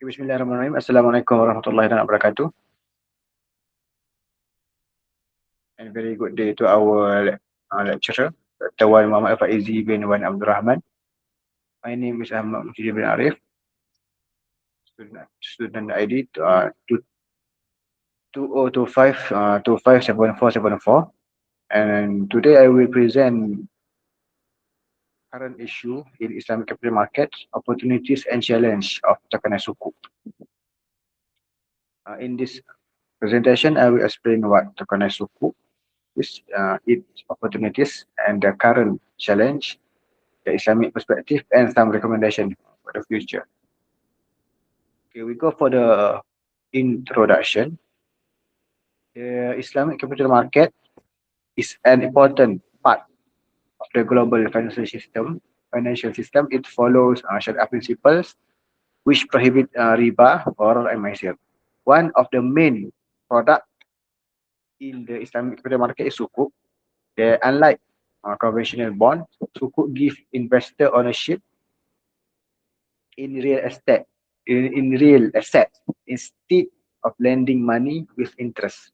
Bismillahirrahmanirrahim. Assalamualaikum warahmatullahi wabarakatuh. And very good day to our lecturer, Dr. Wan Muhammad Faizi bin Wan Abdul Rahman. My name is Ahmad Mujib bin Arif, student ID 2025 257474. And today I will present current issue in Islamic capital markets, opportunities and challenge of tokenized sukuk. In this presentation, I will explain what tokenized sukuk is, its opportunities and the current challenge, the Islamic perspective, and some recommendation for the future. Okay, we go for the introduction. The Islamic capital market is an important part of the global financial system. It follows Sharia principles which prohibit riba, or maisir. One of the main product in the Islamic capital market is sukuk. Unlike conventional bond, sukuk give investor ownership in real estate, in real assets, instead of lending money with interest.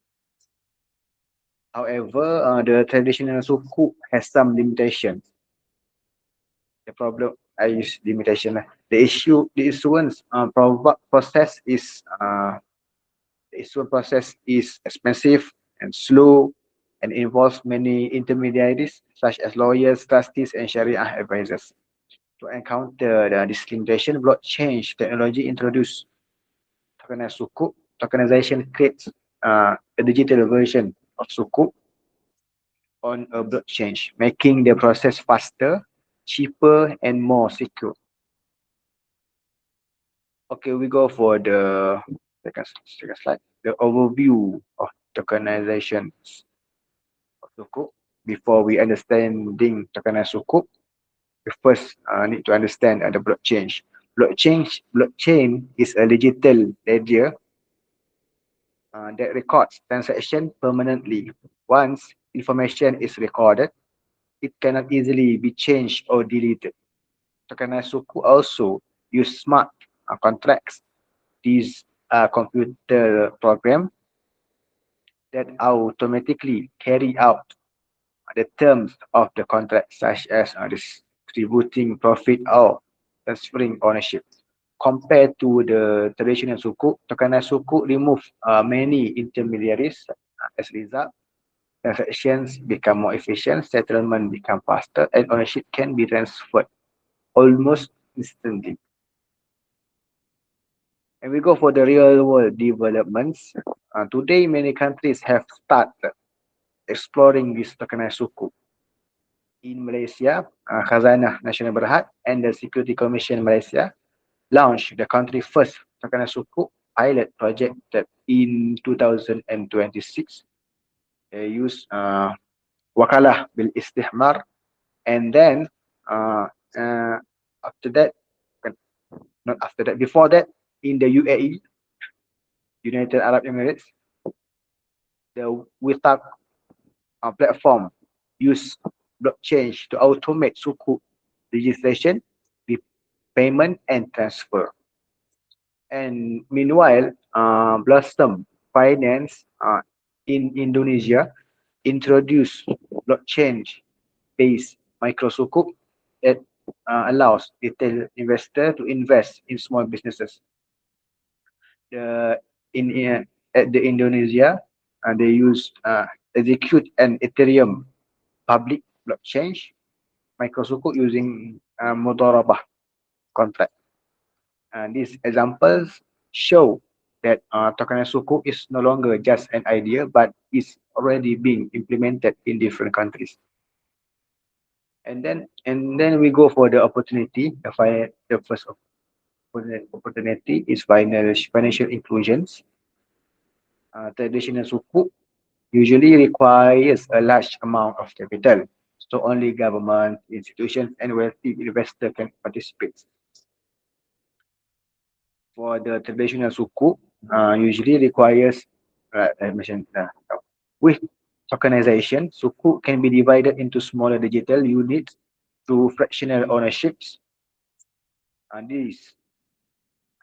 However, the traditional sukuk has some limitations. The problem, I use limitation. The issuance process is expensive and slow and involves many intermediaries such as lawyers, trustees, and Sharia advisors. To encounter this limitation, blockchain technology introduced tokenized sukuk. Tokenization creates a digital version of sukuk on a blockchain, making the process faster, cheaper, and more secure. Okay, we go for the second slide. The overview of tokenization of sukuk. Before we understanding tokenized sukuk, we first need to understand the blockchain. Blockchain is a digital ledger that records transaction permanently. Once information is recorded, it cannot easily be changed or deleted. Tokenized sukuk also use smart contracts. These are computer programs that automatically carry out the terms of the contract, such as distributing profit or transferring ownership. Compared to the traditional sukuk, tokenized sukuk remove many intermediaries. As a result, transactions become more efficient, settlement become faster, and ownership can be transferred almost instantly. And we go for the real world developments. Today, many countries have started exploring this tokenized sukuk. In Malaysia, Khazanah Nasional Berhad and the Security Commission Malaysia launched the country first tokenized sukuk pilot project that in 2026. They use wakalah bil istihmar, and then after that, not after that, before that, in the UAE, United Arab Emirates, the WITAC platform use blockchain to automate sukuk registration, payment, and transfer. And meanwhile, Blossom Finance in Indonesia introduced blockchain-based micro sukuk that allows retail investor to invest in small businesses. The in At the Indonesia, they use execute an Ethereum public blockchain micro sukuk using Mudorabah contract. And these examples show that tokenized sukuk is no longer just an idea, but is already being implemented in different countries. And then we go for the opportunity. The first opportunity is financial inclusions. Traditional sukuk usually requires a large amount of capital, so only government, institutions, and wealthy investor can participate. For the traditional sukuk, usually requires, I mentioned, with tokenization, sukuk can be divided into smaller digital units through fractional ownerships. And these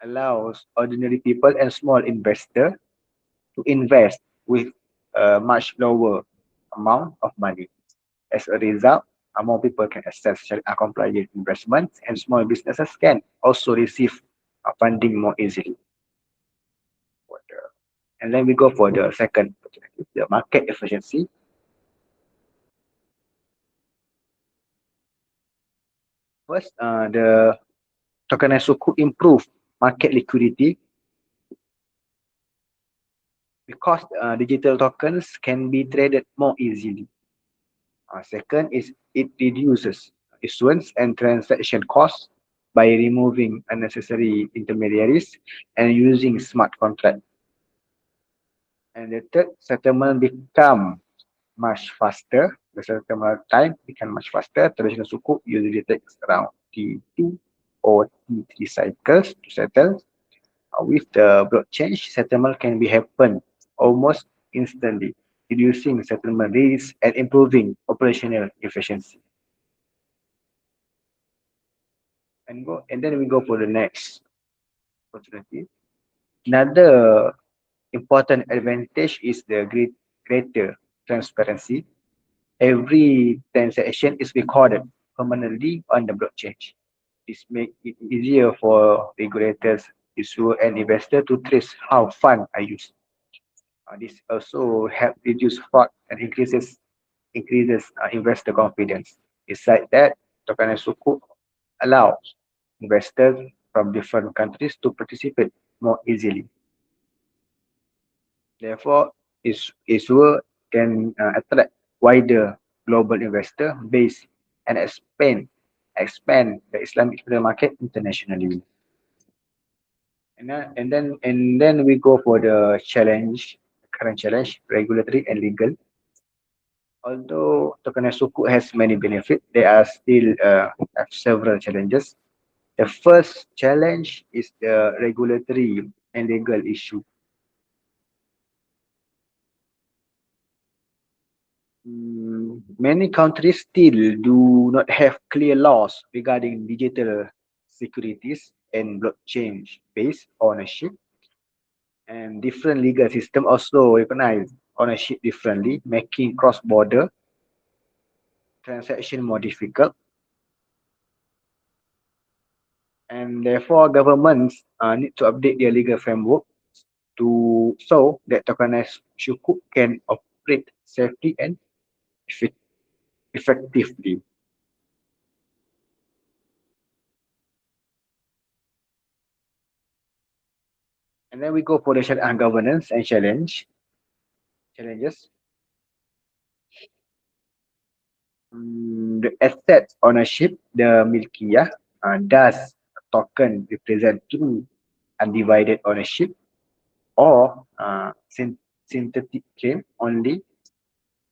allows ordinary people and small investors to invest with a much lower amount of money. As a result, more people can access Sharia compliant investments and small businesses can also receive funding more easily. For the, and then we go for the second opportunity, the market efficiency. First, the tokenized could improve market liquidity because digital tokens can be traded more easily. Second is it reduces issuance and transaction costs by removing unnecessary intermediaries and using smart contract. And the third, settlement become much faster. The settlement time become much faster. Traditional sukuk usually takes around T2 or T3 cycles to settle. With the blockchain, settlement can be happen almost instantly, reducing settlement risk and improving operational efficiency. And then we go for the next opportunity. Another important advantage is the greater transparency. Every transaction is recorded permanently on the blockchain. This makes it easier for regulators, issuer, and investor to trace how funds are used. This also help reduce fraud and increases investor confidence. Besides that, tokenized sukuk allows investors from different countries to participate more easily. Therefore, issuer can attract wider global investor base and expand the Islamic capital market internationally. And then we go for the current challenge, regulatory and legal. Although tokenized sukuk has many benefits, there are still have several challenges. The first challenge is the regulatory and legal issue. Many countries still do not have clear laws regarding digital securities and blockchain-based ownership, and different legal systems also recognize ownership differently, making cross-border transaction more difficult. And therefore, governments need to update their legal framework to so that tokenized sukuk can operate safely and effectively. And then we go for the governance and challenges. The asset ownership, the milkiyah, does a token represent true undivided ownership or synthetic claim only?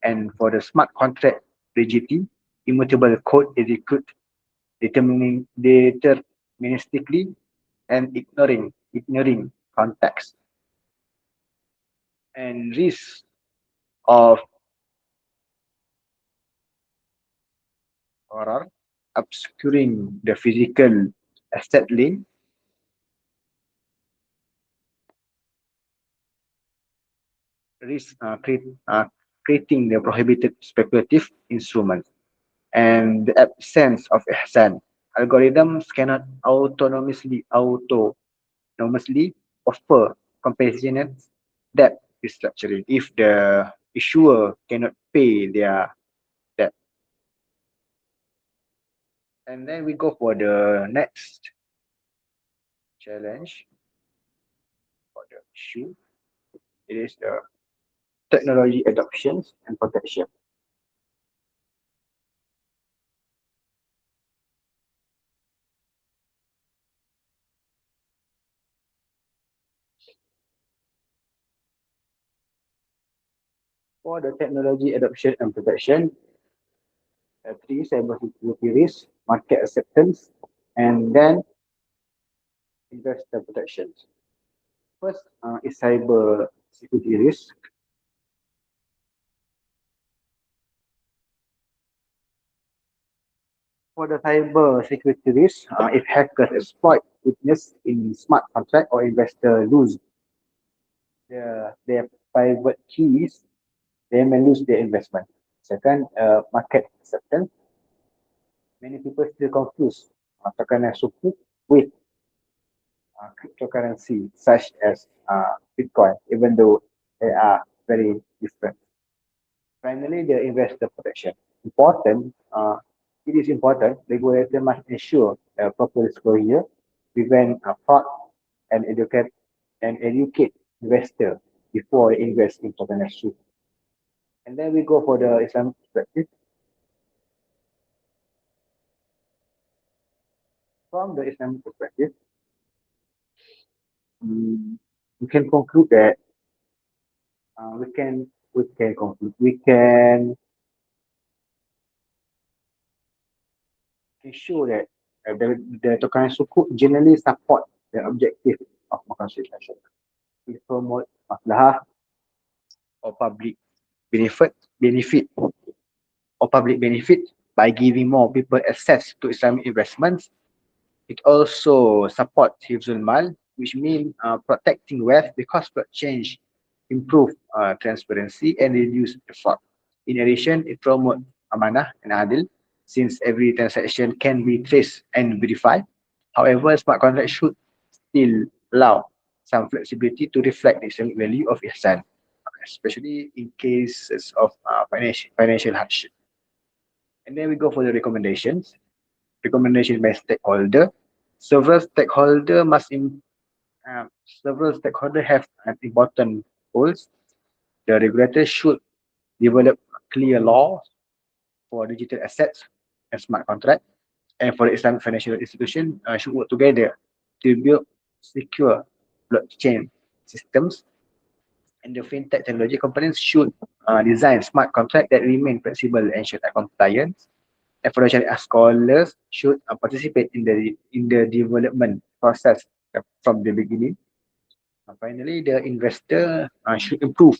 And for the smart contract rigidity, immutable code execute deterministically and ignoring context. And risk of error obscuring the physical asset link, risk creating the prohibited speculative instruments, and the absence of ihsan. Algorithms cannot autonomously offer compassionate debt restructuring if the issuer cannot pay their debt. And then we go for the next challenge for the issue. It is the technology adoptions and protection. For the technology adoption and protection, three cybersecurity risk, market acceptance, and then investor protections. First is cyber security risk. For the cyber security risk, if hackers exploit witness in smart contract or investor lose their private keys, they may lose their investment. Second, market acceptance. Many people still confuse tekanan suku with cryptocurrency such as Bitcoin, even though they are very different. Finally, the investor protection. It is important, regulator must ensure proper disclosure, prevent fraud, and educate investor before they invest in tokenised. And then we go for the Islamic perspective. From the Islamic perspective, mm, we can conclude that we can ensure that the tokenised sukuk generally support the objective of constitution. It promote maslahah or benefit public benefit by giving more people access to Islamic investments. It also supports hifzul mal, which means protecting wealth because block change improve transparency and reduce the fraud. In addition, it promotes amanah and adil, since every transaction can be traced and verified. However, smart contract should still allow some flexibility to reflect the Islamic value of ihsan, especially in cases of financial hardship. And then we go for the recommendations. Recommendation by stakeholder. Several stakeholder must in, several stakeholder have an important goals. The regulator should develop clear laws for digital assets and smart contract, and for the Islamic financial institution should work together to build secure blockchain systems. And the fintech technology companies should design smart contract that remain flexible and Sharia compliant. And for the Sharia scholars should participate in the development process from the beginning. Finally, the investor should improve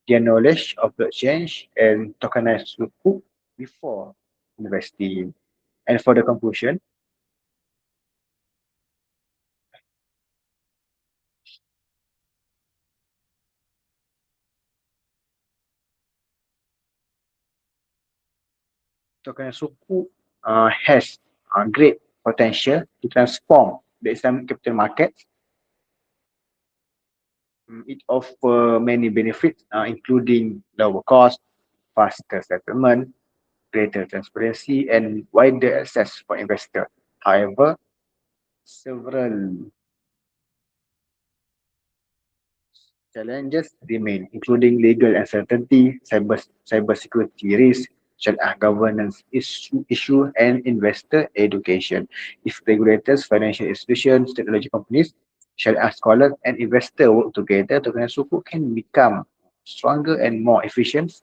their knowledge of blockchain and tokenized sukuk before investing. And for the conclusion, tokenized sukuk has great potential to transform the Islamic capital market. It offers many benefits, including lower cost, faster settlement, greater transparency, and wider access for investors. However, several challenges remain, including legal uncertainty, cybersecurity risk, Sharia governance issue, and investor education. If regulators, financial institutions, technology companies, Sharia scholars, and investors work together, Tokenised Sukuk can become stronger and more efficient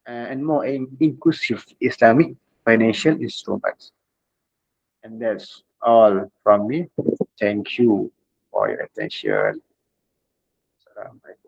and more inclusive Islamic financial instruments. And that's all from me. Thank you for your attention. Assalamualaikum.